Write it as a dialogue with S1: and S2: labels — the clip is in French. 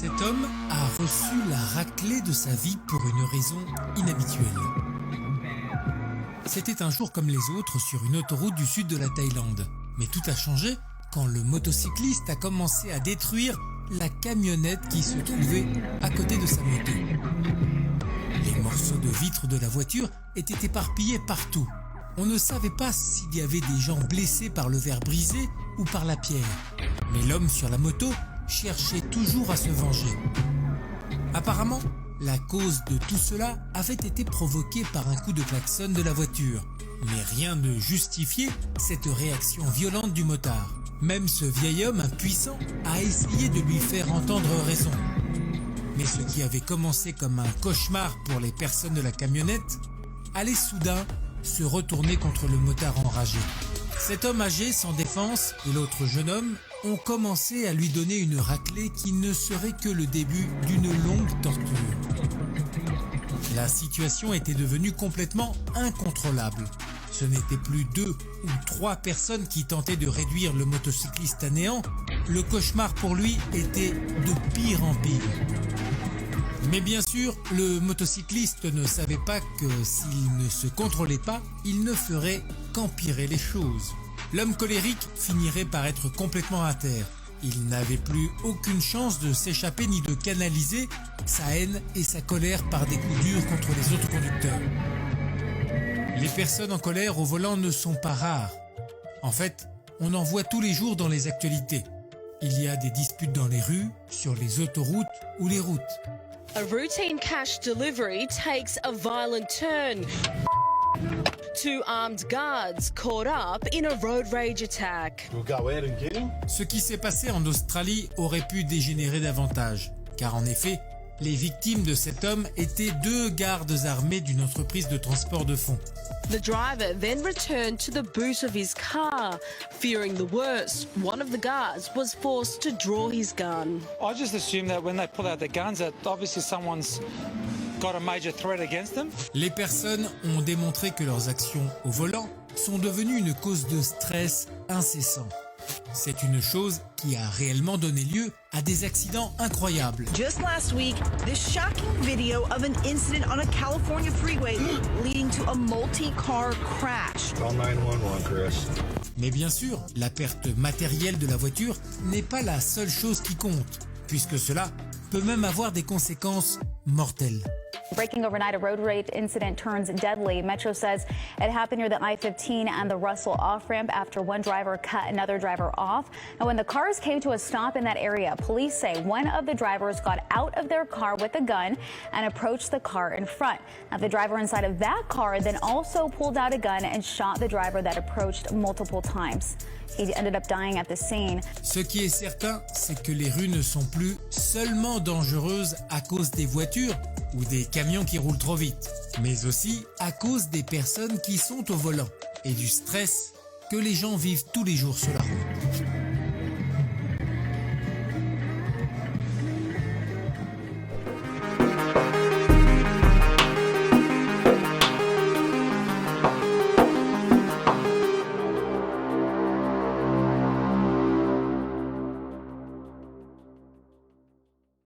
S1: Cet homme a reçu la raclée de sa vie pour une raison inhabituelle. C'était un jour comme les autres sur une autoroute du sud de la Thaïlande. Mais tout a changé quand le motocycliste a commencé à détruire la camionnette qui se trouvait à côté de sa moto. Les morceaux de vitre de la voiture étaient éparpillés partout. On ne savait pas s'il y avait des gens blessés par le verre brisé ou par la pierre. Mais l'homme sur la moto cherchait toujours à se venger. Apparemment, la cause de tout cela avait été provoquée par un coup de klaxon de la voiture. Mais rien ne justifiait cette réaction violente du motard. Même ce vieil homme impuissant a essayé de lui faire entendre raison. Mais ce qui avait commencé comme un cauchemar pour les personnes de la camionnette allait soudain se retourner contre le motard enragé. Cet homme âgé sans défense et l'autre jeune homme ont commencé à lui donner une raclée qui ne serait que le début d'une longue torture. La situation était devenue complètement incontrôlable. Ce n'était plus 2 ou 3 personnes qui tentaient de réduire le motocycliste à néant. Le cauchemar pour lui était de pire en pire. Mais bien sûr, le motocycliste ne savait pas que s'il ne se contrôlait pas, il ne ferait qu'empirer les choses. L'homme colérique finirait par être complètement à terre. Il n'avait plus aucune chance de s'échapper ni de canaliser sa haine et sa colère par des coups durs contre les autres conducteurs. Les personnes en colère au volant ne sont pas rares. En fait, on en voit tous les jours dans les actualités. Il y a des disputes dans les rues, sur les autoroutes ou les routes.
S2: A routine cash delivery takes a violent turn. 2 armed guards caught up in a road rage attack.
S3: We'll go out and get him.
S1: Ce qui s'est passé en Australie aurait pu dégénérer davantage, car en effet, les victimes de cet homme étaient 2 gardes armés d'une entreprise de transport de fonds.
S2: The driver then returned to the boot of his car. Fearing the worst, one of the guards was forced to draw his gun.
S4: I just assume that when they pull out their guns that obviously someone's got a major threat against them.
S1: Les personnes ont démontré que leurs actions au volant sont devenues une cause de stress incessant. C'est une chose qui a réellement donné lieu à des accidents incroyables.
S5: Just last week, this shocking video of an incident on a California freeway leading to a multi-car crash.
S3: Call 911, Chris.
S1: Mais bien sûr, la perte matérielle de la voiture n'est pas la seule chose qui compte, puisque cela peut même avoir des conséquences mortelles.
S6: Breaking overnight, a road rage incident turns deadly. Metro says it happened near the I-15 and the Russell off-ramp after one driver cut another driver off. Now, when the cars came to a stop in that area, police say one of the drivers got out of their car with a gun and approached the car in front. Now, the driver inside of that car then also pulled out a gun and shot the driver that approached multiple times. He ended up dying at the scene.
S1: Ce qui est certain, c'est que les rues ne sont plus seulement dangereuses à cause des voitures ou des camions qui roulent trop vite, mais aussi à cause des personnes qui sont au volant et du stress que les gens vivent tous les jours sur la route.